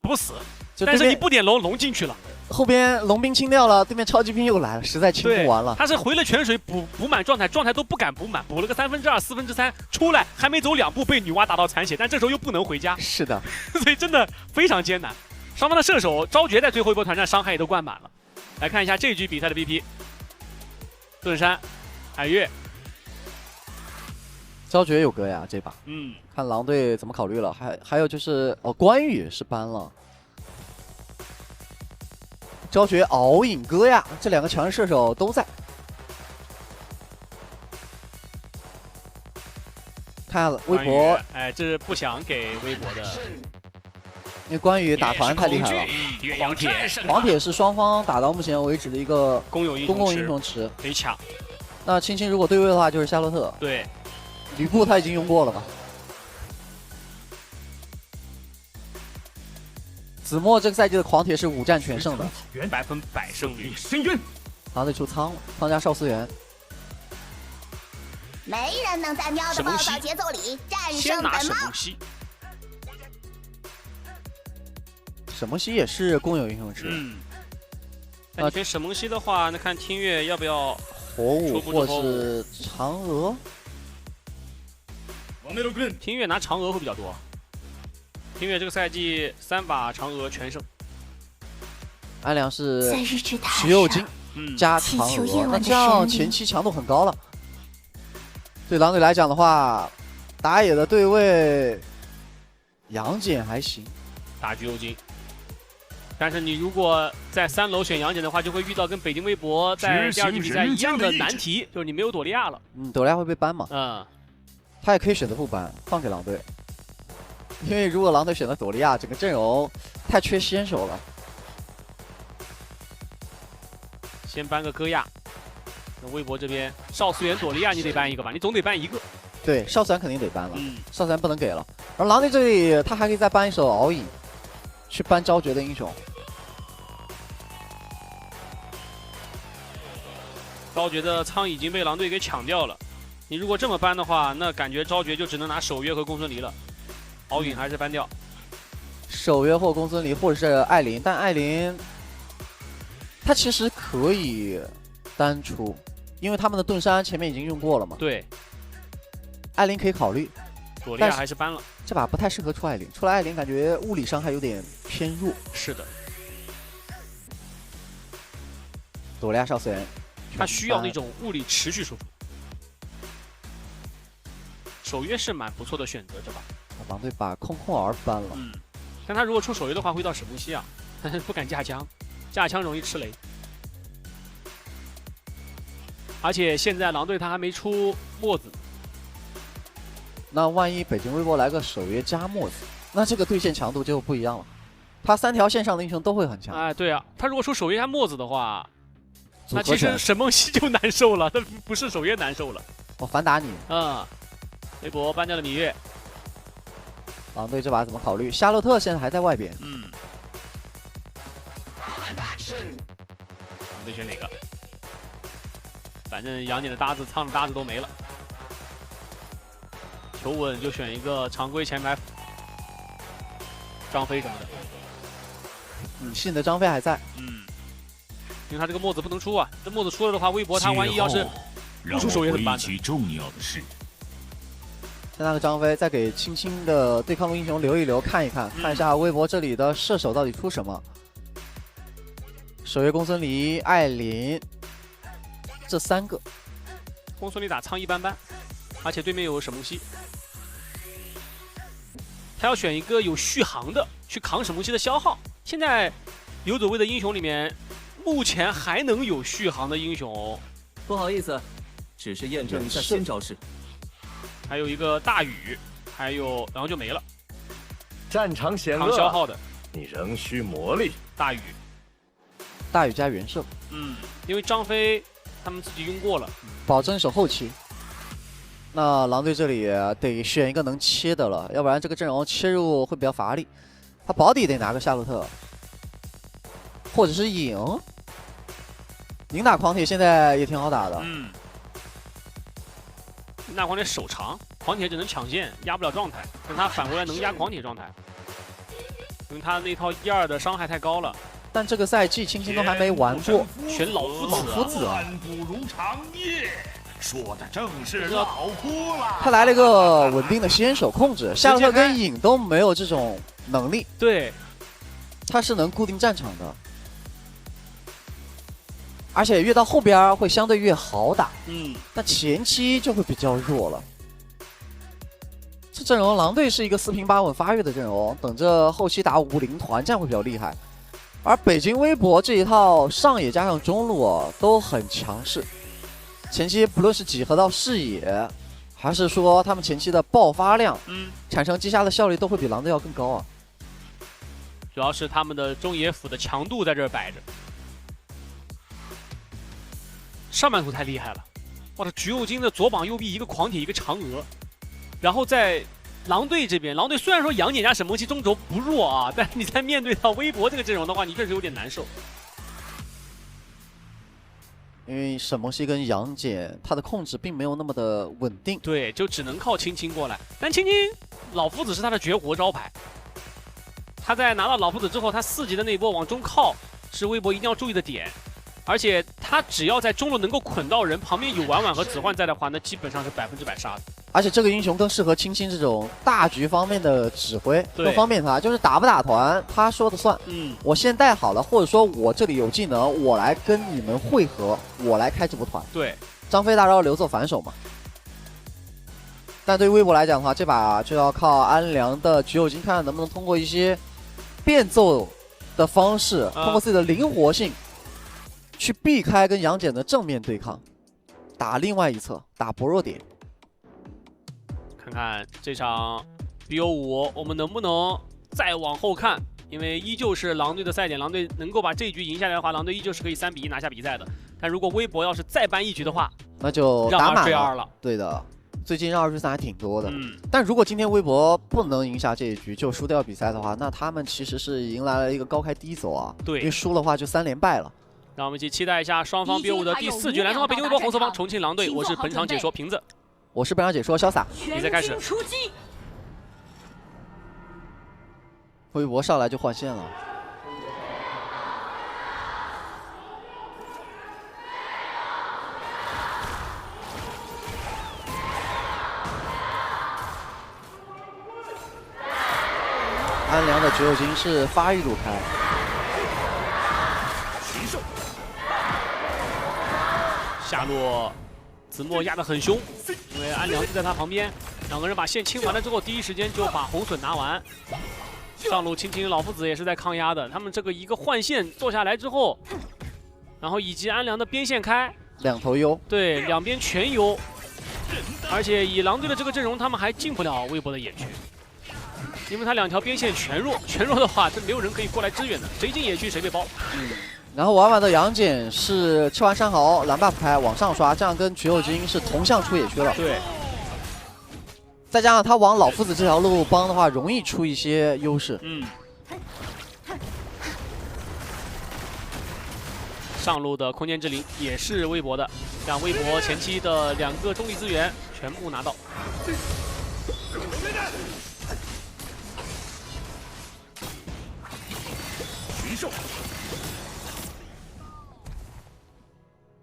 不死，但是你不点龙，龙进去了。后边龙兵清掉了，对面超级兵又来了，实在清不完了。他是回了泉水补满状态都不敢补满，补了个2/3、3/4出来，还没走2步被女娲打到残血，但这时候又不能回家。是的，所以真的非常艰难。双方的射手昭绝在最后一波团战伤害也都灌满了。来看一下这局比赛的 BP， 盾山、海月。昭绝有歌呀这把，看狼队怎么考虑了。还有就是关羽是搬了。昭绝、敖影哥呀，这2个强势射手都在。看微博，哎，这是不想给微博的，因为关羽打团太厉害了。黄铁是双方打到目前为止的一个公共英雄池，可以抢。那青青如果对位的话，就是夏洛特。对，吕布他已经用过了嘛。子墨这个赛季的狂铁是5战全胜的，100%胜率。深渊，狼队出仓了，仓家少司源。没人能在喵的暴躁节奏里战胜本猫。沈梦溪也是公有英雄池。那你选沈梦溪的话，那看听月要不要火舞或是嫦娥？听月拿嫦娥会比较多。听月这个赛季3把嫦娥全胜。安良是徐佑金加嫦娥，那这样前期强度很高了。对狼队来讲的话，打野的对位杨戬还行，打橘右京。但是你如果在3楼选杨戬的话，就会遇到跟北京微博在第2局比赛一样的难题，就是你没有朵利亚了。朵利亚会被ban嘛？他也可以选择不ban，放给狼队。因为如果狼队选择朵利亚，整个阵容太缺先手了。先搬个戈亚，那微博这边少司源、朵利亚你得搬一个吧？你总得搬一个。对，少司源肯定得搬了，少司源不能给了。而狼队这里他还可以再搬一手敖影，去搬昭绝的英雄。昭绝的仓已经被狼队给抢掉了，你如果这么搬的话，那感觉昭绝就只能拿守约和公孙离了。敖影还是搬掉，守约或公孙离，或者是艾琳，但艾琳他其实可以单出，因为他们的盾山前面已经用过了嘛。对，艾琳可以考虑，朵利亚还是搬了。这把不太适合出艾琳，出了艾琳感觉物理伤害有点偏弱。是的，朵利亚少司源，他需要那种物理持续输出。守约是蛮不错的选择，这把。狼队把空儿搬了，但他如果出守约的话，会到沈梦溪啊，但是不敢架枪，架枪容易吃雷。而且现在狼队他还没出墨子，那万一北京微博来个守约加墨子，那这个对线强度就不一样了。他3条线上的英雄都会很强。哎，对啊，他如果出守约加墨子的话，那其实沈梦溪就难受了，他不是守约难受了。我反打你。微博搬掉了芈月。狼队这把怎么考虑？夏洛特现在还在外边。狼队选哪个？反正杨戬的搭子、苍的搭子都没了。求稳就选一个常规前排，张飞什么的。信的张飞还在。因为他这个墨子不能出啊，这墨子出了的话，微博他万一要是不出守约怎么办呢？重要的事。现在的张飞再给青青的对抗路英雄留一留，看一看，看一下微博这里的射手到底出什么。守约公孙离、艾琳，这3个。公孙离打仓一般般，而且对面有沈梦溪，他要选一个有续航的去扛沈梦溪的消耗。现在游走位的英雄里面，目前还能有续航的英雄，不好意思，只是验证一下新招式。还有一个大禹，然后就没了。战场险恶，扛消耗的，你仍需磨砺。大禹加袁绍。因为张飞他们自己用过了，保证守后期。那狼队这里得选一个能切的了，要不然这个阵容切入会比较乏力。他保底得拿个夏洛特，或者是影打狂铁现在也挺好打的。那狂铁手长，狂铁只能抢线，压不了状态，但他反过来能压狂铁状态。因为他那套1-2的伤害太高了。但这个赛季青青都还没玩过，选老夫子，老夫子啊，不如长夜，说的正是老夫了。他来了一个稳定的先手控制，夏洛特跟影都没有这种能力，对，他是能固定战场的，而且越到后边会相对越好打，但前期就会比较弱了。这阵容狼队是一个4平8稳发育的阵容，等着后期打50团战会比较厉害。而北京微博这一套上野加上中路都很强势，前期不论是几何到视野，还是说他们前期的爆发量，产生击杀的效率都会比狼队要更高啊。主要是他们的中野辅的强度在这儿摆着。上半图太厉害了，哇！这橘右京的左膀右臂一个狂铁一个嫦娥，然后在狼队这边，狼队虽然说杨戬加沈梦溪中轴不弱啊，但你在面对到微博这个阵容的话，你确实有点难受。因为沈梦溪跟杨戬他的控制并没有那么的稳定，对，就只能靠青青过来。但青青老夫子是他的绝活招牌，他在拿到老夫子之后，他4级的那一波往中靠是微博一定要注意的点。而且他只要在中路能够捆到人，旁边有婉婉和子焕在的话，那基本上是100%杀的。而且这个英雄更适合青青这种大局方面的指挥，更方便他，就是打不打团他说的算。我先带好了，或者说我这里有技能，我来跟你们汇合，我来开这波团。对，张飞大招留作反手嘛。但对于微博来讲的话，这把就要靠安良的橘右京，看看能不能通过一些变奏的方式，通过自己的灵活性。去避开跟杨戬的正面对抗，打另外一侧，打薄弱点。看看这场 BO5，我们能不能再往后看？因为依旧是狼队的赛点，狼队能够把这一局赢下来的话，狼队依旧是可以3比1拿下比赛的。但如果微博要是再扳一局的话，那就打满了。对的，最近让2追3还挺多的。但如果今天微博不能赢下这一局，就输掉比赛的话，那他们其实是迎来了一个高开低走啊。对，因为输的话就3连败了。让我们一起期待一下双方 BO5的第4局。蓝方北京微博，红色方重庆狼队。我是本场解说瓶子，我是本场解说潇洒。比赛开始。微博上来就换线了。安良的橘右京是发育路开。下路子墨压得很凶，因为安良就在他旁边，两个人把线清完了之后，第一时间就把红隼拿完。上路青青老夫子也是在抗压的，他们这个一个换线做下来之后，然后以及安良的边线开，2头优，对，两边全优，而且以狼队的这个阵容，他们还进不了微博的野区，因为他2条边线全弱，全弱的话，这没有人可以过来支援的，谁进野区谁被包。然后婉婉的杨戬是吃完山豪蓝 buff 开往上刷，这样跟橘右京是同向出野区了。对。再加上他往老夫子这条路帮的话，容易出一些优势。上路的空间之灵也是微博的，让微博前期的2个中立资源全部拿到。徐寿。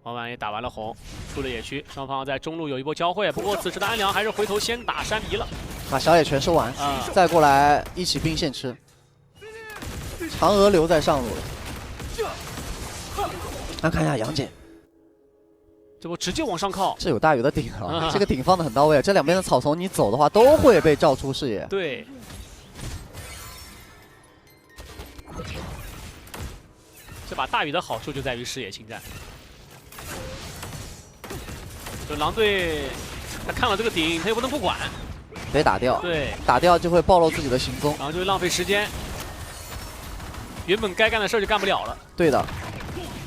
婉婉也打完了红，出了野区，双方在中路有一波交汇。不过此时的安良还是回头先打山迷了，把小野全收完，再过来一起并线吃。嫦娥留在上路了。来看一下杨戬，这波直接往上靠，这有大鱼的顶啊！这个顶放的很到位，这两边的草丛你走的话都会被照出视野。对。这把大鱼的好处就在于视野侵占。就狼队，他看了这个顶，他又不能不管，得打掉。对，打掉就会暴露自己的行踪，然后就会浪费时间，原本该干的事儿就干不了了。对的，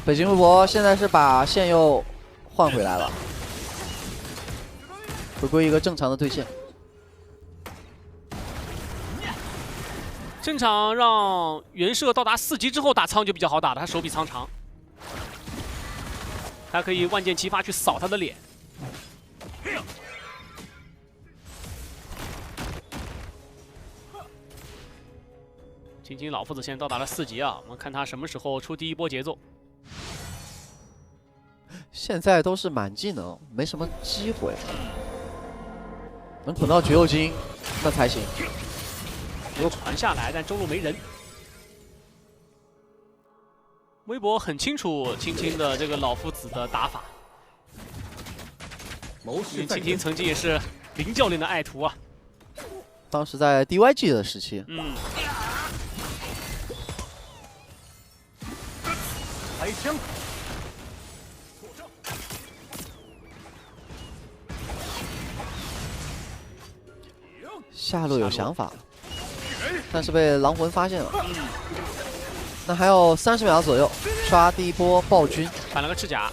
北京微博现在是把线又换回来了，回归一个正常的对线。正常让袁绍到达4级之后打苍就比较好打的，他手比苍长，他可以万箭齐发去扫他的脸。青青老夫子现在到达了4级啊，我们看他什么时候出第一波节奏。现在都是满技能，没什么机会，能捆到绝右金那才行。又传下来，但中路没人。微博很清楚青青的这个老夫子的打法，谋因为青士在青曾经也是林教练的爱徒啊。当时在 DYG 的时期，开枪。下路有想法，但是被狼魂发现了。那还有30秒左右，刷第一波暴君。反了个赤甲，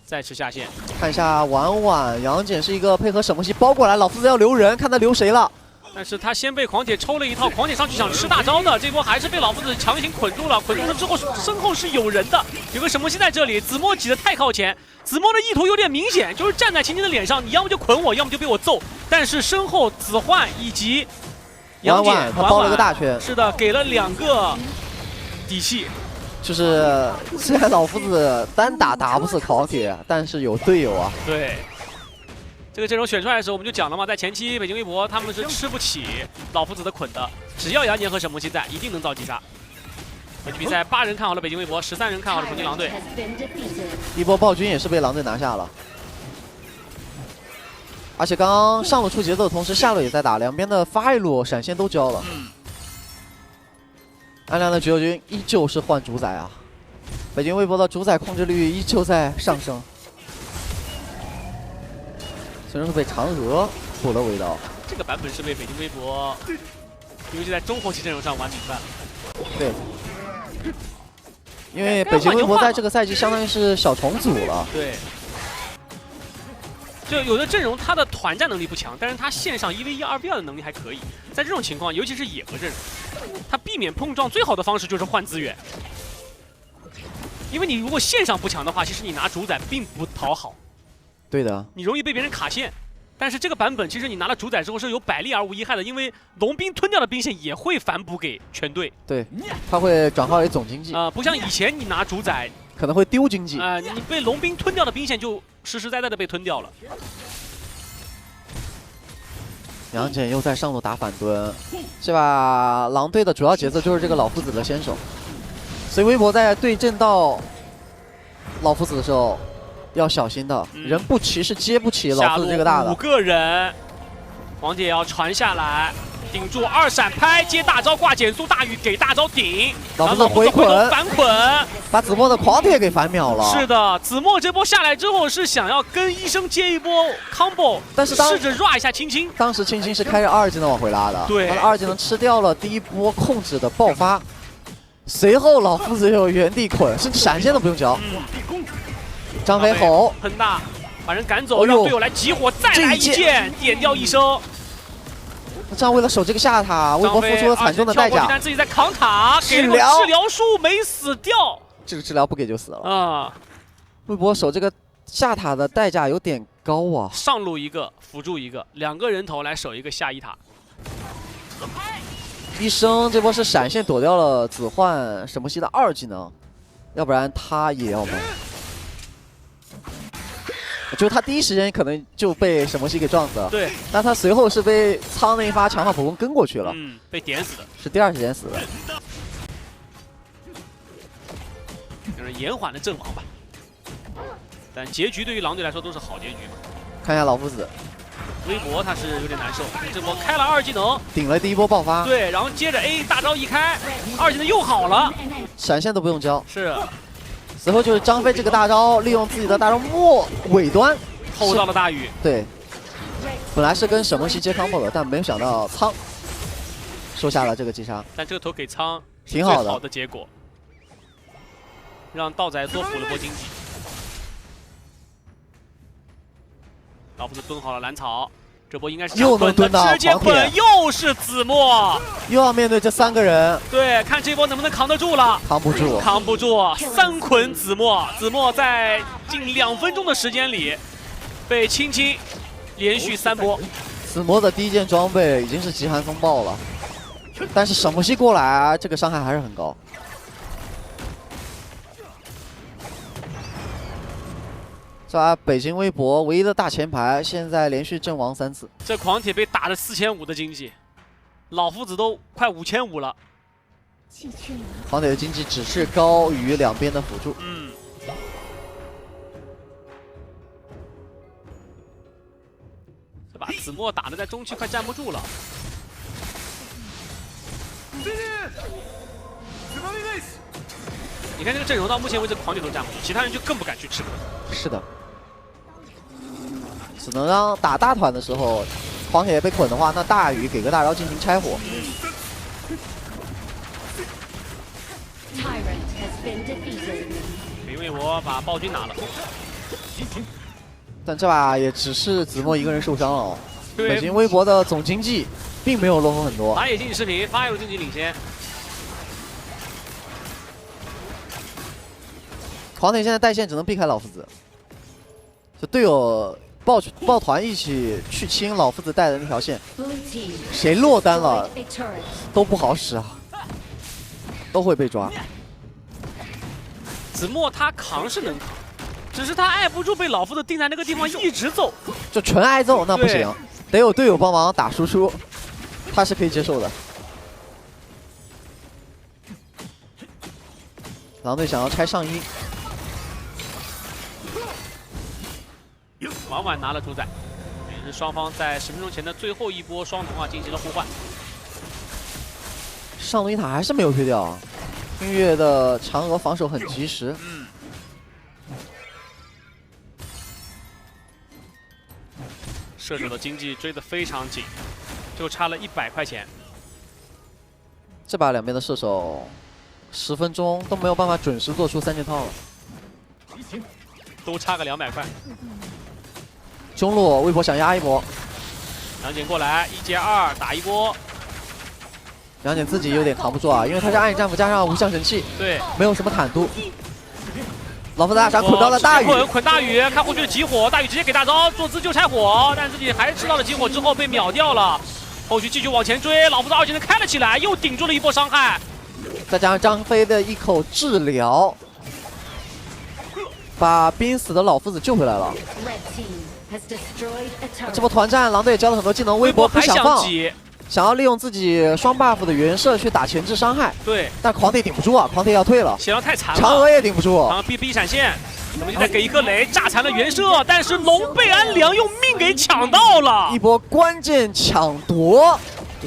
再吃下线。看一下婉婉杨戬是一个配合沈梦溪包过来，老夫子要留人，看他留谁了。但是他先被狂铁抽了一套，狂铁上去想吃大招的，这波还是被老夫子强行捆住了。捆住了之后，身后是有人的，有个沈梦溪在这里。子墨挤得太靠前，子墨的意图有点明显，就是站在青青的脸上，你要么就捆我，要么就被我揍。但是身后子焕以及杨戬他包了个大圈，是的，给了2个底气。就是虽然老夫子单打不死狂铁，但是有队友啊。对。这个阵容选出来的时候，我们就讲了嘛，在前期北京微博他们是吃不起老夫子的捆的，只要杨戬和沈梦溪在，一定能造击杀。本局比赛8人看好了北京微博，13人看好了重庆狼队。一波暴君也是被狼队拿下了，而且刚刚上路出节奏的同时，下路也在打，两边的发育路闪现都交了。安良的绝右军依旧是换主宰啊，北京微博的主宰控制率依旧在上升。虽然是被嫦娥补了尾刀，这个版本是被北京微博，尤其在中后期阵容上玩明白了。对，因为北京微博在这个赛季相当于是小重组了。对，就有的阵容它的团战能力不强，但是它线上1v1、2v2的能力还可以。在这种情况，尤其是野合阵容，它避免碰撞最好的方式就是换资源。因为你如果线上不强的话，其实你拿主宰并不讨好。对的，你容易被别人卡线。但是这个版本其实你拿了主宰之后是有百利而无一害的，因为龙兵吞掉的兵线也会反补给全队。对，他会转化为总经济。不像以前你拿主宰可能会丢经济。你被龙兵吞掉的兵线就实实在在的被吞掉了。杨戬又在上路打反蹲，这把狼队的主要节奏就是这个老夫子的先手，所以微博在对阵到老夫子的时候。要小心的，人不齐是接不起老夫子这个大的。5个人，王姐要传下来，顶住2闪拍，接大招挂减速大雨给大招顶，老夫子回捆反捆，把子墨的狂铁给反秒了。是的，子墨这波下来之后是想要跟医生接一波 combo， 但是试着 rua 一下青青。当时青青是开着2技能往回拉的，对，他的2技能吃掉了第一波控制的爆发，随后老夫子又原地捆，甚至闪现都不用交。张飞吼喷大，把人赶走，让队友来集火，再来一剑，点掉一生。这样为了守这个下塔，微博付出了惨重的代价。自己在扛塔，给了治疗术没死掉。这个治疗不给就死了啊！微博守这个下塔的代价有点高啊。上路一个，辅助一个，2个人头来守一个下1塔。医生这波是闪现躲掉了子焕沈梦溪的2技能，要不然他也要懵。就是他第一时间可能就被沈梦溪给撞死了，对，但他随后是被苍那一发强化普攻跟过去了，被点死的，是第2时间死的，就是延缓的阵亡吧。但结局对于狼队来说都是好结局嘛。看一下老夫子，微博他是有点难受，这波开了2技能，顶了第一波爆发，对，然后接着 A 大招一开，2技能又好了，闪现都不用交，是。随后就是张飞这个大招，利用自己的大招末尾端后到了大雨。对，本来是跟沈梦溪接 combo 的，但没有想到苍收下了这个击杀。但这个头给苍挺好的，最好的结果，让道仔多补了波经济。老夫子蹲好了蓝草，这波应该是又能蹲到直接捆，又是子墨，又要面对这3个人。对，看这波能不能扛得住了。扛不住，扛不住，3捆子墨，子墨在近2分钟的时间里被青青连续3波。子墨的第1件装备已经是极寒风暴了，但是沈木希过来，这个伤害还是很高。是吧？北京微博唯一的大前排，现在连续阵亡3次。这狂铁被打了4500的经济，老夫子都快5500了。狂铁的经济只是高于两边的辅助。嗯。这把子墨打的在中期快站不住了。你看这个阵容到目前为止，狂铁都站不住，其他人就更不敢去吃。是的。 只能让打大团的时候，狂铁被捆的话，那大禹给个大招进行拆火。因为我把暴君拿了，但这把也只是子墨一个人受伤了哦。对，北京微博的总经济并没有落后很多。打野经济视频，发野路经济领先。狂铁现在带线只能避开老夫子，就队友。 抱团一起去清老夫子带的那条线，谁落单了都不好使啊，都会被抓。子墨他扛是能扛，只是他挨不住被老夫子定在那个地方一直揍，就纯挨揍那不行，得有队友帮忙打输出，他是可以接受的。狼队想要拆上一。 晚晚拿了主宰，也是双方在10分钟前的最后一波双童话进行了互换。上路一塔还是没有推掉啊！音乐的嫦娥防守很及时。嗯。射手的经济追得非常紧，就差了100块钱。这把两边的射手10分钟都没有办法准时做出3件套了，都差个200块。 中路微博想压一波，杨戬过来1接2打一波，杨戬自己有点扛不住啊，因为他是暗影战斧加上无相神器，对，没有什么坦度。老夫子大傻捆到了大禹，捆大禹，看过去的集火，大禹直接给大招，坐姿就拆火，但自己还是吃到了集火之后被秒掉了。后续继续往前追，老夫子2技能开了起来，又顶住了一波伤害，再加上张飞的一口治疗，把濒死的老夫子救回来了。 这波团战，狼队也教了很多技能，微博不想放，想要利用自己双 buff 的原射去打前置伤害。对，但狂铁顶不住啊，狂铁要退了，血量太残了，嫦娥也顶不住。然后 B 闪现，我们就再给一颗雷炸残了原射，但是龙被安良用命给抢到了，一波关键抢夺，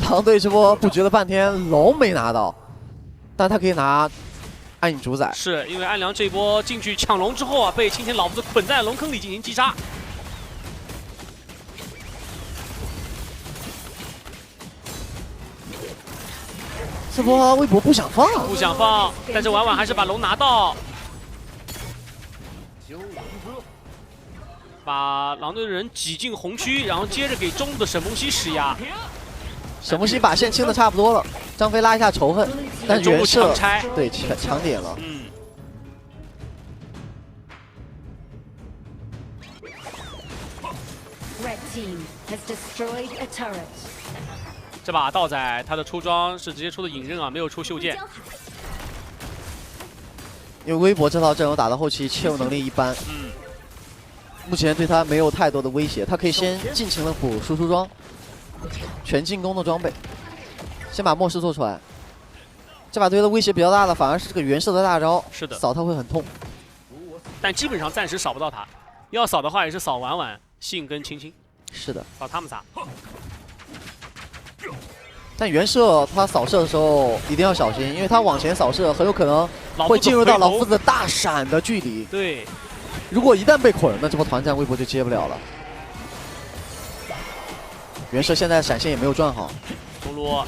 狼队这波布局了半天，龙没拿到，但他可以拿暗影主宰。是因为安良这波进去抢龙之后啊，被青天老夫子捆在龙坑里进行击杀。 这波微博不想放，不想放，但是婉婉还是把龙拿到，把狼队的人挤进红区，然后接着给中路的沈梦溪施压。沈梦溪把线清的差不多了，张飞拉一下仇恨，但是原射对抢点了。嗯。Red team has destroyed a turret. 这把道仔他的出装是直接出的隐刃啊，没有出袖剑。因为微博这套阵容打到后期切入能力一般，目前对他没有太多的威胁，他可以先尽情的补输出装，全进攻的装备，先把末世做出来。这把对他的威胁比较大的反而是这个原射的大招，是的，扫他会很痛，但基本上暂时扫不到他，要扫的话也是扫婉婉、信跟青青，是的，扫他们仨。 但原射他扫射的时候一定要小心，因为他往前扫射很有可能会进入到老夫子大闪的距离。对，如果一旦被捆，那这波团战微博就接不了了。原射现在闪现也没有转好，中路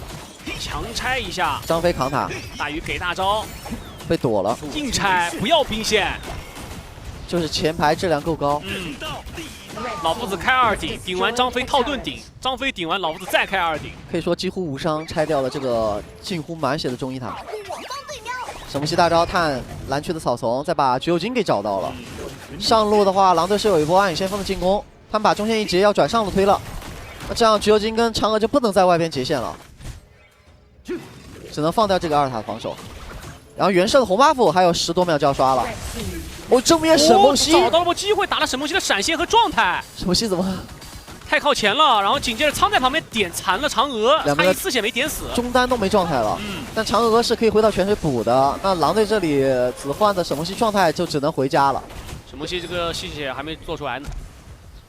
强拆一下，张飞扛塔，大鱼给大招，被躲了，硬拆不要兵线，就是前排质量够高。老夫子开2顶，顶完张飞套盾顶，张飞顶完老夫子再开2顶，可以说几乎无伤拆掉了这个近乎满血的中一塔。沈梦溪大招探蓝区的草丛，再把橘右京给找到了。上路的话，狼队是有一波暗影先锋的进攻，他们把中线一截要转上路推了，那这样橘右京跟嫦娥就不能在外边截线了。只能放掉这个2塔防守。然后原圣的红 buff 还有10多秒就要刷了。哦，正面沈梦溪找到了波机会，打了沈梦溪的闪现和状态。沈梦溪怎么太靠前了，然后紧接着仓在旁边点残了嫦娥，差一次血没点死，中单都没状态了。但嫦娥是可以回到泉水补的。那狼队这里子焕的沈梦溪状态就只能回家了。沈梦溪这个吸血还没做出来呢。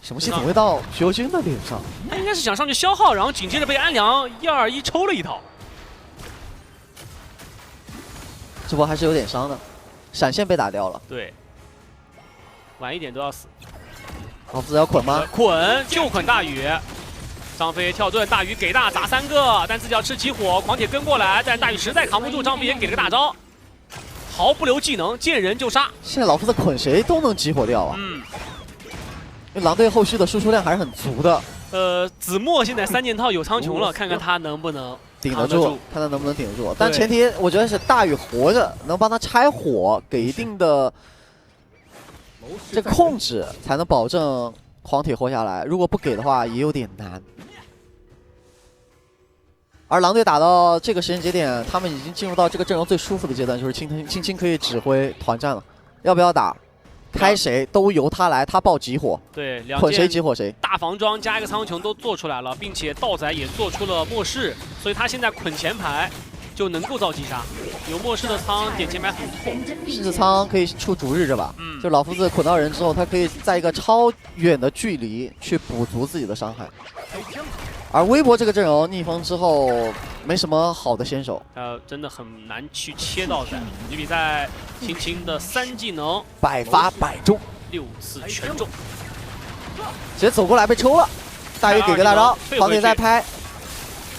沈梦溪怎么会到徐游君的脸上？他应该是想上去消耗，然后紧接着被安良121抽了一套。这波还是有点伤的，闪现被打掉了。对，晚一点都要死。老夫子要捆吗？捆就捆大宇，张飞跳盾，大宇给大砸3个，但自己要吃起火，狂铁跟过来，但大宇实在扛不住，张飞也给了个大招，毫不留技能，见人就杀。现在老夫子捆谁都能激活掉啊！因为狼队后续的输出量还是很足的。子墨现在3件套有苍穹了，看看他能不能顶得住，看他能不能顶得住。但前提我觉得是大宇活着，能帮他拆火，给一定的这个控制，才能保证狂铁活下来。如果不给的话，也有点难。而狼队打到这个时间节点，他们已经进入到这个阵容最舒服的阶段，就是青青可以指挥团战了。要不要打？开谁都由他来，他爆集火，对，捆谁集火谁。大防装加一个苍穹都做出来了，并且道仔也做出了末世，所以他现在捆前排就能够造击杀。有末世的仓点前排很痛，狮子仓可以出主日这把，就老夫子捆到人之后，他可以在一个超远的距离去补足自己的伤害。而微博这个阵容逆风之后，没什么好的先手，真的很难去切到仔。这比赛青青的3技能百发百中，6次全中，直接走过来被抽了。大宇给个大招，狂铁在拍，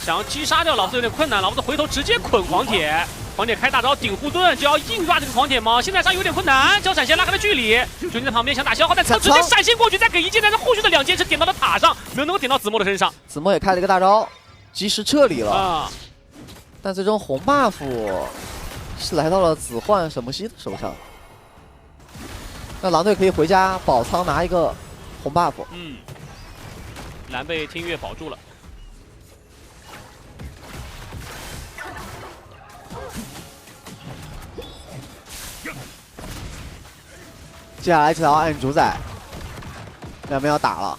想要击杀掉老夫子有点困难，老夫子回头直接捆狂铁。狂铁开大招顶护盾，就要硬抓这个狂铁猫，现在上有点困难，交闪现拉开了距离，九金在旁边想打消耗，但他直接闪现过去，再给1剑，但是后续的2剑是点到了塔上，没有能够点到子墨的身上。子墨也开了一个大招，及时撤离了啊，但最终红 buff 是来到了子焕沈梦溪的手上。那狼队可以回家保仓拿一个红 buff。蓝被听月保住了。接下来这条暗主宰，两边要打了。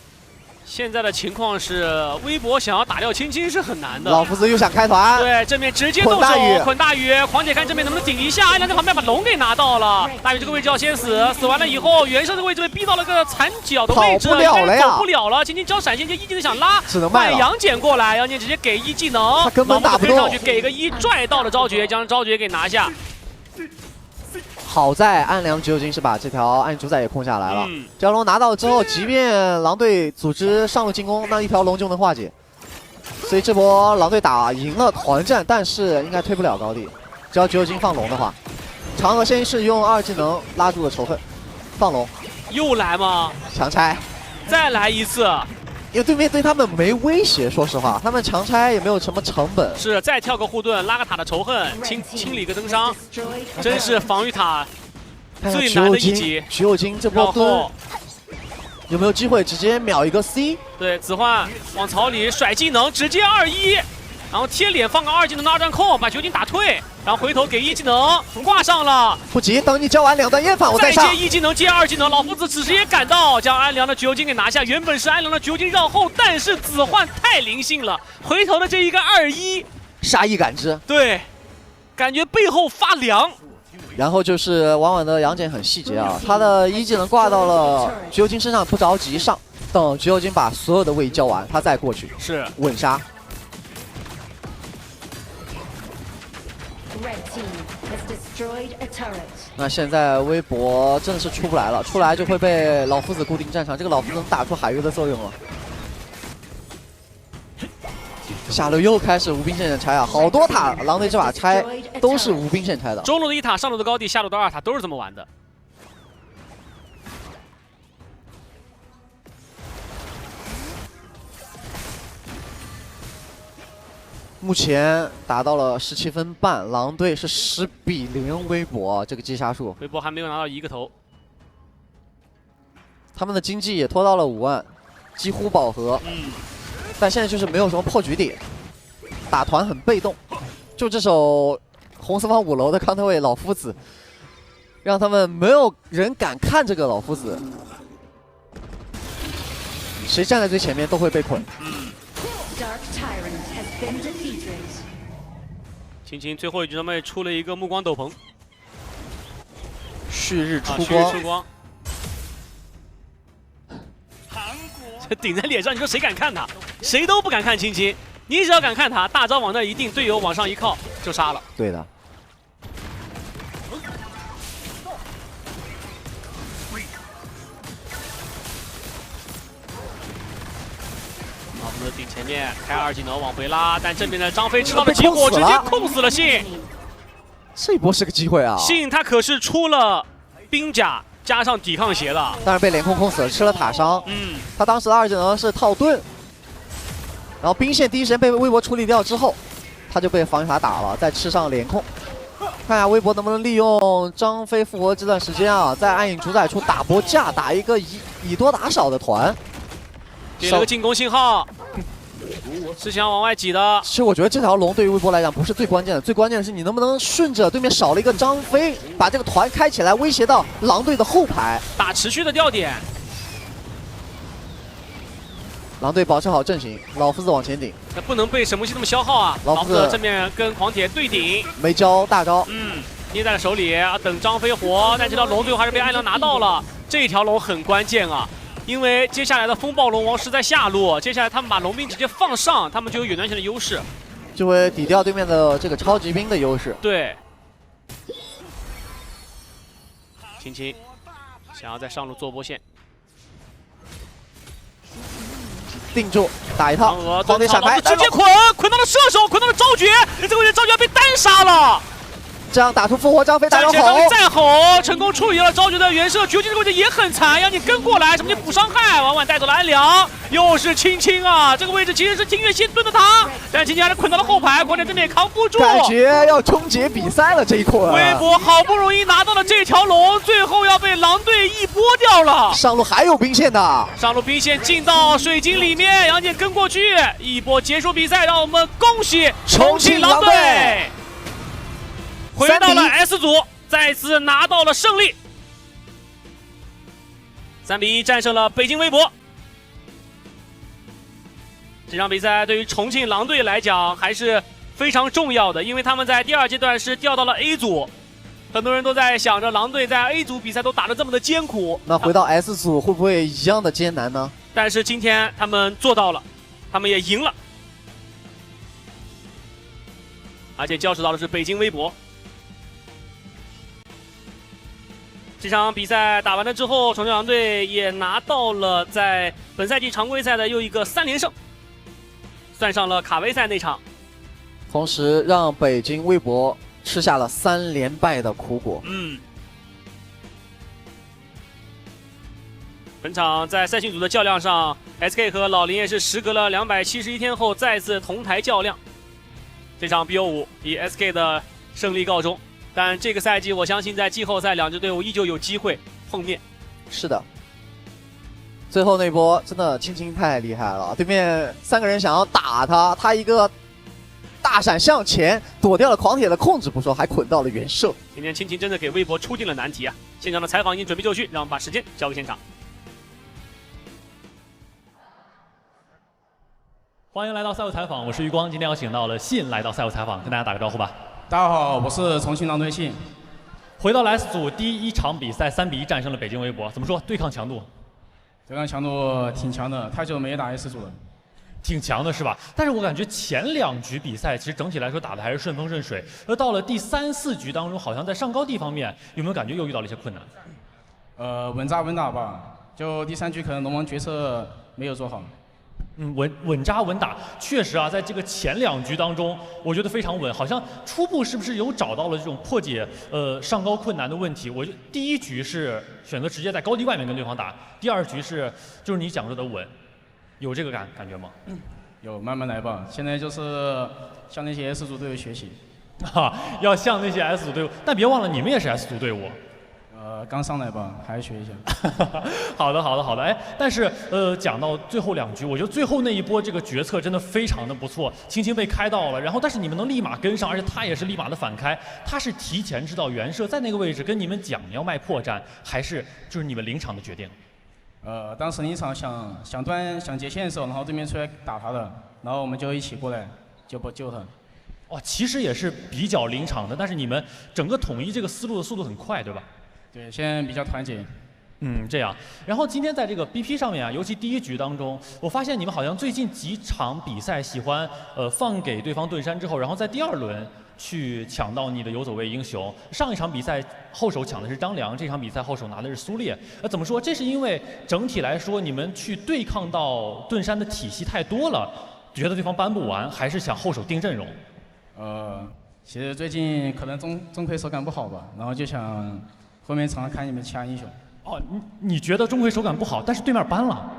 现在的情况是，微博想要打掉青青是很难的。老夫子又想开团，对，正面直接动手捆大宇，狂铁看正面能不能顶一下。安良在旁边把龙给拿到了，大宇这个位置要先死，死完了以后，原圣这个位置被逼到了个残角的位置，跑不了了呀，走不了了。青青交闪现，就1技能想拉，只能卖了。杨戬过来，杨戬直接给1技能，他根本打不动，上去给个1，拽到了昭绝，将昭绝给拿下。好在安良只有金是把这条暗主宰也控下来了。这条龙拿到之后，即便狼队组织上路进攻，那一条龙就能化解。所以这波狼队打赢了团战，但是应该推不了高地。只要只有金放龙的话，嫦娥先是用2技能拉住了仇恨，放龙。又来吗？强拆，再来一次。因为对面对他们没威胁，说实话，他们强拆也没有什么成本。是再跳个护盾，拉个塔的仇恨，清理个增伤，真是防御塔最难的一击。徐有金这波盾有没有机会直接秒一个 C？ 对，子焕往草里甩技能，直接2-1，然后贴脸放个2技能的2段控，把徐有金打退，然后回头给1技能挂上了。不急，等你交完2段烟反我再上。再接1技能，接2技能，老夫子直接赶到，将安良的橘右京给拿下。原本是安良的橘右京绕后，但是子焕太灵性了，回头的这一个2-1，杀意感知，对，感觉背后发凉。然后就是婉婉的杨戬很细节啊，他的1技能挂到了橘右京身上，不着急上，等橘右京把所有的位交完，他再过去，是稳杀。那现在微博真的是出不来了，出来就会被老夫子固定战场，这个老夫子能打出海月的作用了。下路又开始无兵线拆啊，好多塔，狼队这把拆都是无兵线拆的。中路的1塔，上路的高地，下路的2塔都是这么玩的。目前打到了17分半，狼队是10比0微博，这个击杀数。微博还没有拿到1个头，他们的经济也拖到了5万，几乎饱和。但现在就是没有什么破局点，打团很被动。就这手红四方5楼的康特卫老夫子，让他们没有人敢看这个老夫子，谁站在最前面都会被捆。Dark Tyrant has been defeated. 青青最后一局他们出了一个目光斗篷，旭日出旭日光，出光，韩国这顶在脸上，你说谁敢看他？谁都不敢看青青。你只要敢看他，大招往那一定，队友往上一靠就杀了。对的。老夫子顶前面开2技能往回拉，但这边的张飞吃到了结果，直接控死了信。这一波是个机会啊！信他可是出了兵甲加上抵抗鞋的，但是被连控死了，吃了塔伤。他当时的2技能是套盾，然后兵线第一时间被微博处理掉之后，他就被防御塔打了，再吃上连控。看下微博能不能利用张飞复活这段时间啊，在暗影主宰处打波架，打一个以多打少的团。给了个进攻信号，是想往外挤的。其实我觉得这条龙对于微博来讲不是最关键的，最关键的是你能不能顺着对面少了一个张飞，把这个团开起来，威胁到狼队的后排，打持续的吊点。狼队保持好阵型，老夫子往前顶，那不能被神木系这么消耗啊！老夫子正面跟狂铁对顶，没招大招，捏在了手里啊，等张飞活，但这条龙最后还是被安良拿到了。这条龙很关键啊！因为接下来的风暴龙王是在下路，接下来他们把龙兵直接放上，他们就有远端性的优势，就会抵掉对面的这个超级兵的优势。对，青青想要在上路做波线，定住打一套，狂铁闪开，直接捆到了射手，捆到了昭绝，这个位置昭绝要被单杀了。这样打出复活张飞，打上吼，再吼，成功处理了昭绝的原射，绝境这个位置也很残，让你跟过来，什么叫补伤害？婉婉带走了安良，又是青青啊！这个位置其实是庭院先蹲的他，但青青还是捆到了后排，狂铁这边也扛不住，感觉要终结比赛了这一捆。微博好不容易拿到了这条龙，最后要被狼队一波掉了。上路还有兵线的，上路兵线进到水晶里面，杨戬跟过去，一波结束比赛，让我们恭喜重庆狼队。回到了 S 组，再次拿到了胜利，3比1战胜了北京微博。这场比赛对于重庆狼队来讲还是非常重要的，因为他们在第2阶段是掉到了 A 组，很多人都在想着狼队在 A 组比赛都打得这么的艰苦，那回到 S 组会不会一样的艰难呢？但是今天他们做到了，他们也赢了，而且交手到的是北京微博。这场比赛打完了之后，重庆狼队也拿到了在本赛季常规赛的又一个3连胜，算上了卡威赛那场，同时让北京微博吃下了3连败的苦果。本场在赛训组的较量上 ，SK 和老林也是时隔了271天后再次同台较量。这场 BO5 以 SK 的胜利告终。但这个赛季，我相信在季后赛2支队伍依旧有机会碰面。是的，最后那波真的青青太厉害了，对面3个人想要打他，他一个大闪向前躲掉了狂铁的控制不说，还捆到了原射。今天青青真的给微博出尽了难题啊！现场的采访已经准备就绪，让我们把时间交给现场。欢迎来到赛后采访，我是余光，今天邀请到了信来到赛后采访，跟大家打个招呼吧。大家好，我是重庆狼队信。回到了 S 组第1场比赛3比1战胜了北京微博，怎么说对抗强度？对抗强度挺强的，太久没打 S 组了。挺强的是吧？但是我感觉前2局比赛其实整体来说打的还是顺风顺水，而到了第3、4局当中，好像在上高地方面有没有感觉又遇到了一些困难？稳扎稳打吧。就第3局可能龙王决策没有做好。稳扎稳打，确实啊，在这个前2局当中，我觉得非常稳，好像初步是不是有找到了这种破解上高困难的问题？我觉得第1局是选择直接在高地外面跟对方打，第2局是就是你讲究的稳，有这个感觉吗？有，慢慢来吧。现在就是向那些 S 组队伍学习。要向那些 S 组队伍，但别忘了你们也是 S 组队伍。刚上来吧，还要学一下。好的，好的，好的。哎，但是讲到最后2局，我觉得最后那一波这个决策真的非常的不错，青青被开到了，然后但是你们能立马跟上，而且他也是立马的反开，他是提前知道袁绍在那个位置跟你们讲你要卖破绽，还是就是你们临场的决定？当时临场想接线的时候，然后对面出来打他的，然后我们就一起过来救他。哦，其实也是比较临场的，但是你们整个统一这个思路的速度很快，对吧？对，现在比较团结。这样。然后今天在这个 BP 上面啊，尤其第1局当中，我发现你们好像最近几场比赛喜欢放给对方盾山之后，然后在第2轮去抢到你的游走位英雄。上一场比赛后手抢的是张良，这场比赛后手拿的是苏烈。怎么说？这是因为整体来说你们去对抗到盾山的体系太多了，觉得对方扳不完，还是想后手定阵容？其实最近可能中魁手感不好吧，然后就想后面常常看你们其他英雄。哦，你觉得中魁手感不好，但是对面扳了？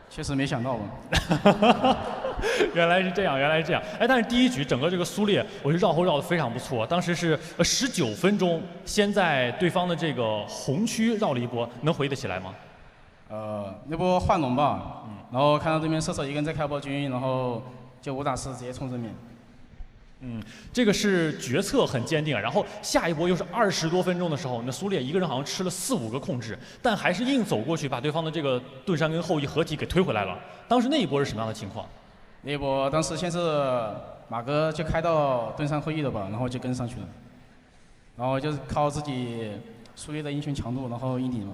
确实没想到吧。原来是这样，原来是这样。哎，但是第1局整个这个苏烈，我觉得绕后绕得非常不错。当时是19分钟，先在对方的这个红区绕了一波，能回得起来吗？那波换龙吧，然后看到对面射手一个人在开波军，然后就5打4直接冲正面。这个是决策很坚定，然后下一波又是20多分钟的时候，那苏烈一个人好像吃了4、5个控制，但还是硬走过去把对方的这个盾山跟后羿合体给推回来了。当时那一波是什么样的情况？那一波当时先是马哥就开到盾山后羿的吧，然后就跟上去了，然后就是靠自己苏烈的英雄强度，然后赢你嘛。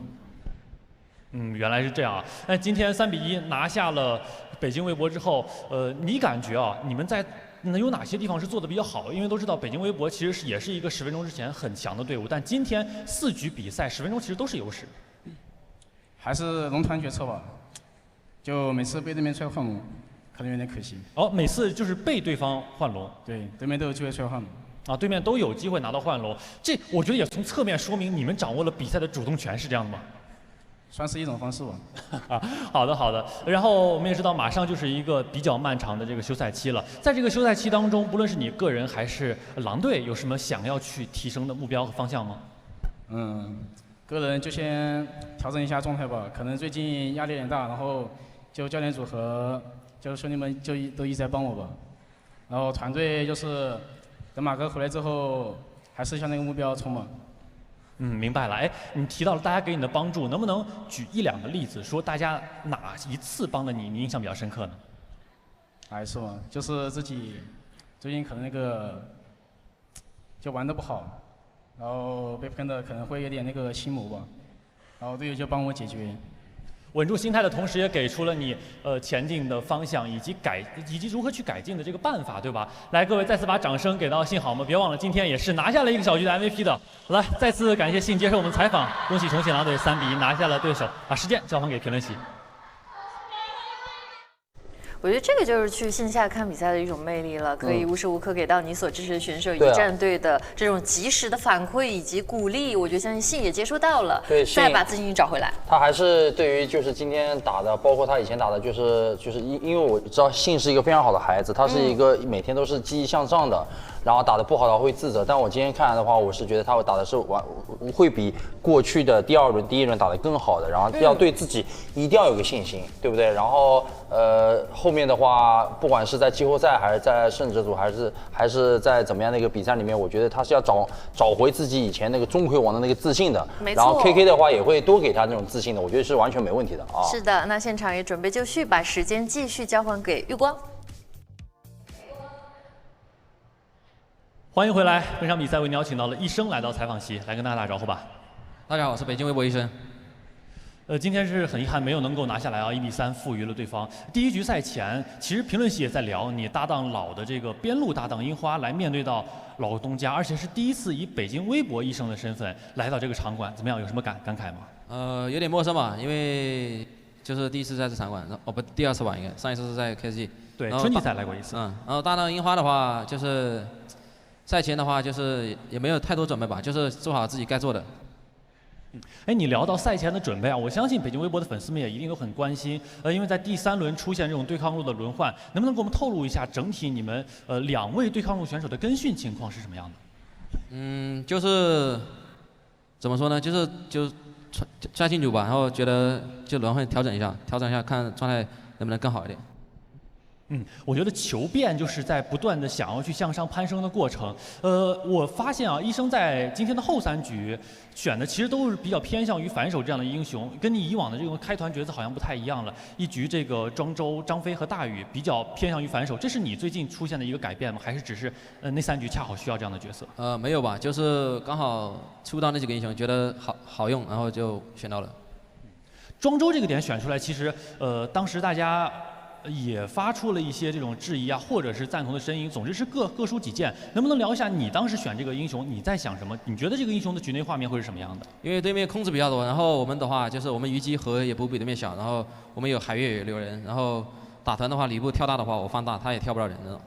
原来是这样啊。那今天3比1拿下了北京微博之后，你感觉啊，你们在能有哪些地方是做的比较好？因为都知道北京微博其实也是一个10分钟之前很强的队伍，但今天4局比赛10分钟其实都是优势。还是龙团决策吧，就每次被对面出来换龙，可能有点可惜。每次就是被对方换龙。对，对面都有机会出来换龙。啊，对面都有机会拿到换龙，这我觉得也从侧面说明你们掌握了比赛的主动权，是这样的吗？算是一种方式吧。好的好的。然后我们也知道，马上就是一个比较漫长的这个休赛期了。在这个休赛期当中，不论是你个人还是狼队，有什么想要去提升的目标和方向吗？个人就先调整一下状态吧。可能最近压力有点大，然后就教练组和就是兄弟们就都一直在帮我吧。然后团队就是等马哥回来之后，还是向那个目标冲吧。明白了。哎，你提到了大家给你的帮助，能不能举1、2个例子，说大家哪一次帮的你印象比较深刻呢？哪一次嘛？就是自己最近可能那个就玩得不好，然后被喷的可能会有点那个心魔吧，然后队友就帮我解决。稳住心态的同时，也给出了你前进的方向以及如何去改进的这个办法，对吧？来，各位再次把掌声给到信好吗？别忘了今天也是拿下了一个小局的 MVP 的。来，再次感谢信接受我们采访，恭喜重庆狼队3比1拿下了对手。把时间交还给评论席。我觉得这个就是去线下看比赛的一种魅力了，可以无时无刻给到你所支持的选手以及战队的这种及时的反馈以及鼓励。我觉得相信信也接收到了，再把自信找回来。他还是对于就是今天打的，包括他以前打的，就是因为我知道信是一个非常好的孩子，他是一个每天都是积极向上的。然后打得不好的话会自责，但我今天看来的话，我是觉得他打的是会比过去的第2轮、第1轮打得更好的。然后要对自己一定要有个信心，对不对？然后后面的话，不管是在季后赛还是在胜者组，还是在怎么样的一个比赛里面，我觉得他是要找回自己以前那个钟馗王的那个自信的。没错。然后 KK 的话也会多给他那种自信的，我觉得是完全没问题的啊。是的，那现场也准备就绪，把时间继续交还给玉光。欢迎回来，本场比赛为您邀请到了医生来到采访席，来跟大家打招呼吧。大家好，我是北京微博医生。今天是很遗憾没有能够拿下来啊，1比3负于了对方。第1局赛前，其实评论席也在聊你搭档老的这个边路搭档樱花来面对到老东家，而且是第1次以北京微博医生的身份来到这个场馆，怎么样？有什么感慨吗？有点陌生吧，因为就是第1次在这场馆，第2次吧应该，上一次是在 KG。对，春季赛来过一次。然后搭档樱花的话，就是赛前的话就是也没有太多准备吧，就是做好自己该做的。哎，你聊到赛前的准备啊，我相信北京微博的粉丝们也一定都很关心。因为在第3轮出现这种对抗路的轮换，能不能给我们透露一下整体你们2位对抗路选手的跟训情况是什么样的？就是怎么说呢？就抓进组吧，然后觉得就轮换调整一下，看状态能不能更好一点。我觉得求变就是在不断的想要去向上攀升的过程。我发现啊，医生在今天的后3局选的其实都是比较偏向于反手这样的英雄，跟你以往的这种开团角色好像不太一样了。一局这个庄周、张飞和大宇比较偏向于反手，这是你最近出现的一个改变吗？还是只是那3局恰好需要这样的角色？没有吧，就是刚好出不到那几个英雄，觉得好用，然后就选到了。庄周这个点选出来，其实当时大家也发出了一些这种质疑啊，或者是赞同的声音。总之是各抒己见。能不能聊一下你当时选这个英雄，你在想什么？你觉得这个英雄的局内画面会是什么样的？因为对面控制比较多，然后我们的话就是我们虞姬和也不比对面小，然后我们有海月有6人，然后打团的话，吕布跳大的话我放大，他也跳不了人的。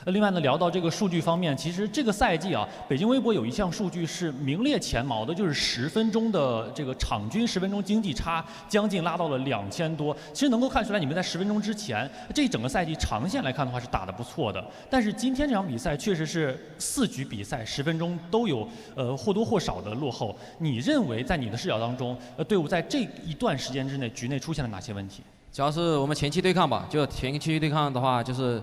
另外呢，聊到这个数据方面，其实这个赛季啊，北京微博有一项数据是名列前茅的，就是10分钟的这个场均10分钟经济差，将近拉到了2000多。其实能够看出来，你们在10分钟之前，这整个赛季长线来看的话是打得不错的。但是今天这场比赛确实是4局比赛10分钟都有或多或少的落后。你认为在你的视角当中，队伍在这一段时间之内局内出现了哪些问题？主要是我们前期对抗吧，就前期对抗的话就是。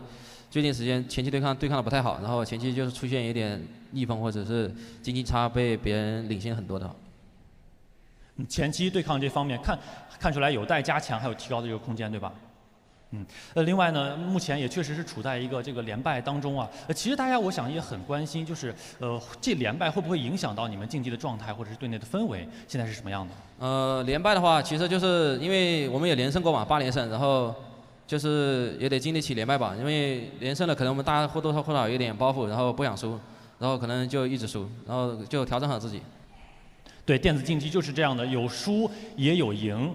最近时间前期对抗的不太好，然后前期就是出现有点逆风或者是经济差被别人领先很多的。前期对抗这方面看出来有待加强，还有提高的这个空间，对吧？另外呢，目前也确实是处在一个这个连败当中啊。其实大家我想也很关心，就是这连败会不会影响到你们竞技的状态或者是队内的氛围，现在是什么样的？连败的话，其实就是因为我们也连胜过嘛，8连胜，然后。就是也得经得起连败吧，因为连胜了，可能我们大家或多或少有点包袱，然后不想输，然后可能就一直输，然后就调整好自己。对，电子竞技就是这样的，有输也有赢。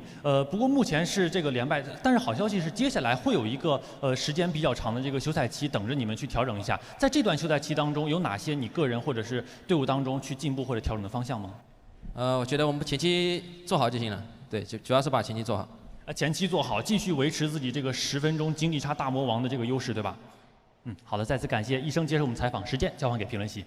不过目前是这个连败，但是好消息是接下来会有一个时间比较长的这个休赛期，等着你们去调整一下。在这段休赛期当中，有哪些你个人或者是队伍当中去进步或者调整的方向吗？我觉得我们前期做好就行了，对，主要是把前期做好。前期做好，继续维持自己这个10分钟经济差大魔王的这个优势，对吧？好的，再次感谢医生接受我们采访，时间交还给评论席。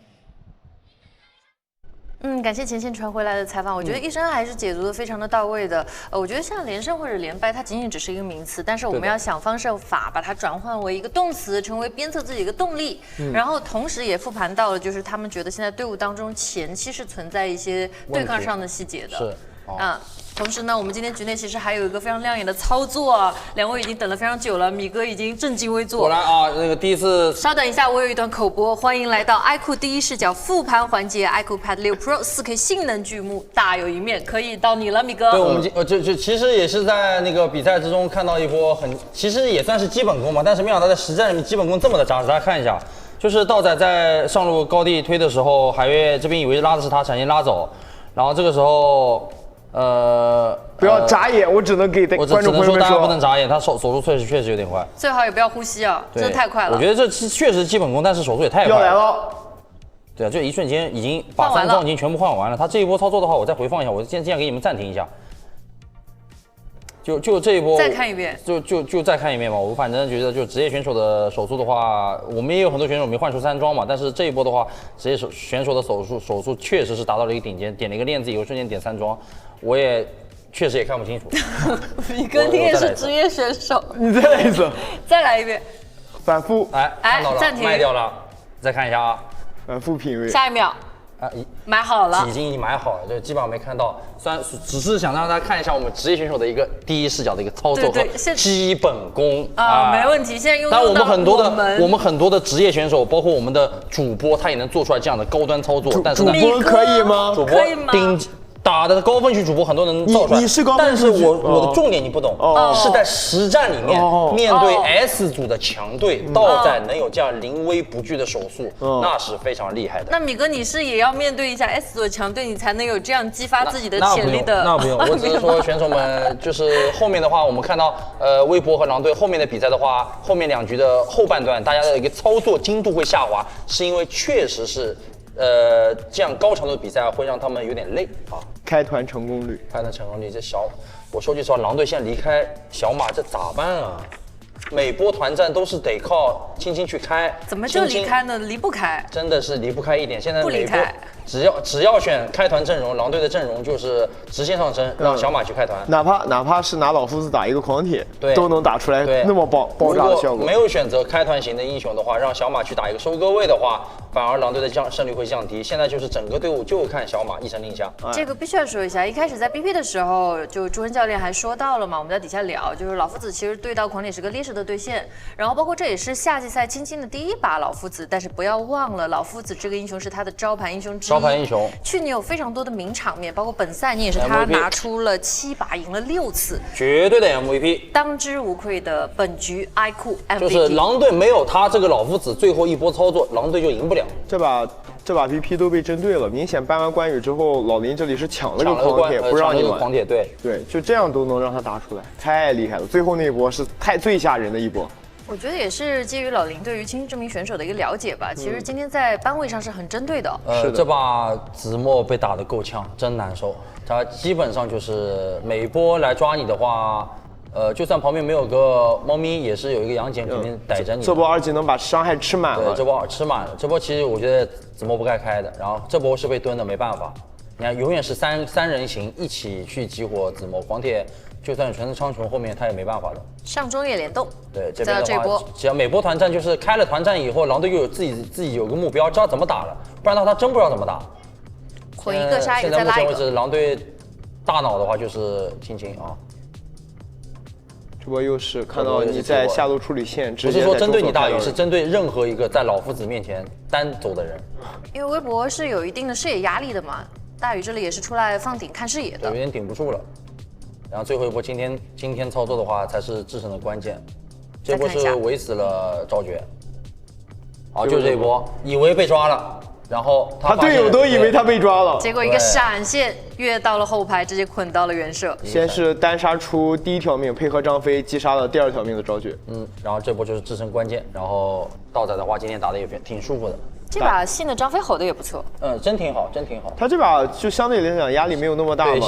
感谢前线传回来的采访，我觉得医生还是解读的非常的到位的。我觉得像连胜或者连败，它仅仅只是一个名词，但是我们要想方设法把它转换为一个动词，成为鞭策自己的一个动力。然后同时也复盘到了，就是他们觉得现在队伍当中前期是存在一些对抗上的细节的。是。同时呢，我们今天局内其实还有一个非常亮眼的操作，两位已经等了非常久了，米哥已经正襟危坐。果然啊，那个第一次。稍等一下，我有一段口播，欢迎来到 iQOO 第一视角复盘环节 ，iQOO Pad 6 Pro 4K 性能剧目大有一面，可以到你了，米哥。对，我们就其实也是在那个比赛之中看到一波其实也算是基本功嘛，但是没想到在实战里面基本功这么的扎实，大家看一下。就是道仔在上路高地推的时候，海月这边以为拉的是他，闪现拉走，然后这个时候。不要眨眼，我只能给观众朋友们说，大家不能眨眼，他手速确实有点快，最好也不要呼吸啊，真的太快了。我觉得这确实基本功，但是手速也太快了。要来了，对啊，这一瞬间已经把3装已经全部换完了。他这一波操作的话，我再回放一下，我尽量给你们暂停一下。就这一波，再看一遍，就再看一遍吧。我反正觉得，就职业选手的手速的话，我们也有很多选手没换出3装嘛，但是这一波的话，职业选手的手速确实是达到了一个顶尖，点了一个链子以后瞬间点3装，我也确实也看不清楚。米哥，你也是职业选手，你再来一次，再来一遍，反复，看到了，暂停，卖掉了，再看一下啊，反复品味，下一秒。买好了，已经买好了，就基本上没看到。虽然只是想让大家看一下我们职业选手的一个第一视角的一个操作和基本功啊，没问题。现在用到但我们很多的职业选手，包括我们的主播，他也能做出来这样的高端操作。但是主播可以吗？主播打的高分区主播很多人造出来，你是高分区，但是我的重点你不懂，是在实战里面面对 S 组的强队，道仔能有这样临危不惧的手速，那是非常厉害的。那米哥，你是也要面对一下 S 组的强队，你才能有这样激发自己的潜力的？那不用，我只是说选手们就是后面的话，我们看到微博和狼队后面的比赛的话，后面2局的后半段，大家的一个操作精度会下滑，是因为确实是。这样高强度的比赛会让他们有点累啊。开团成功率，我说句实话，狼队现在离开小马，这咋办啊？每波团战都是得靠青青去开，怎么就离开呢？离不开，真的是离不开一点。现在只要选开团阵容，狼队的阵容就是直线上升，让小马去开团。哪怕是拿老夫子打一个狂铁，对，都能打出来那么爆炸的效果。没有选择开团型的英雄的话，让小马去打一个收割位的话，反而狼队的胜率会降低。现在就是整个队伍就看小马一声令下。这个必须要说一下，一开始在 BP 的时候，就朱恩教练还说到了嘛，我们在底下聊，就是老夫子其实对到狂铁是个劣势的对线，然后包括这也是夏季赛青青的第一把老夫子，但是不要忘了老夫子这个英雄是他的招牌英雄之一。招牌英雄，去年有非常多的名场面，包括本赛你也是他拿出了7把，赢了6次，绝对的 MVP， 当之无愧的本局 iQOO MVP。就是狼队没有他这个老夫子，最后一波操作，狼队就赢不了。这把 BP 都被针对了，明显搬完关羽之后，老林这里是抢了个狂铁，不让你玩。狂铁，对，就这样都能让他打出来，太厉害了！最后那一波是最吓人的一波。我觉得也是基于老林对于青青这名选手的一个了解吧。其实今天在班位上是很针对的。这把子墨被打得够呛，真难受。他基本上就是每波来抓你的话，就算旁边没有个猫咪，也是有一个杨戬肯定逮着你。这波2级能把伤害吃满了。对，这波吃满了。这波其实我觉得子墨不该开的，然后这波是被蹲的，没办法。你看，永远是三人行一起去激活子墨，黄铁就算全是苍穹，后面他也没办法的。上中野联动。对，这边的话，只要每波团战就是开了团战以后，狼队又有自己有个目标，知道怎么打了，不然的话他真不知道怎么打。混一个杀一个，再拉一个。现在目前为止，狼队大脑的话就是青青啊。这波又是看到你在下路处理线，不是说针对你大鱼，是针对任何一个在老夫子面前单走的人。因为微博是有一定的视野压力的嘛，大鱼这里也是出来放顶看视野的，有点顶不住了。然后最后一波今天操作的话，才是制胜的关键。这波是围死了昭绝。好，就这一波，以为被抓了。然后他队友都以为他被抓了，结果一个闪现跃到了后排，直接捆到了原社。先是单杀出第1条命，配合张飞击杀了第2条命的昭绝。然后这波就是制胜关键。然后道仔的话，今天打的也挺舒服的。这把信的张飞吼的也不错。真挺好，真挺好。他这把就相对来讲压力没有那么大嘛。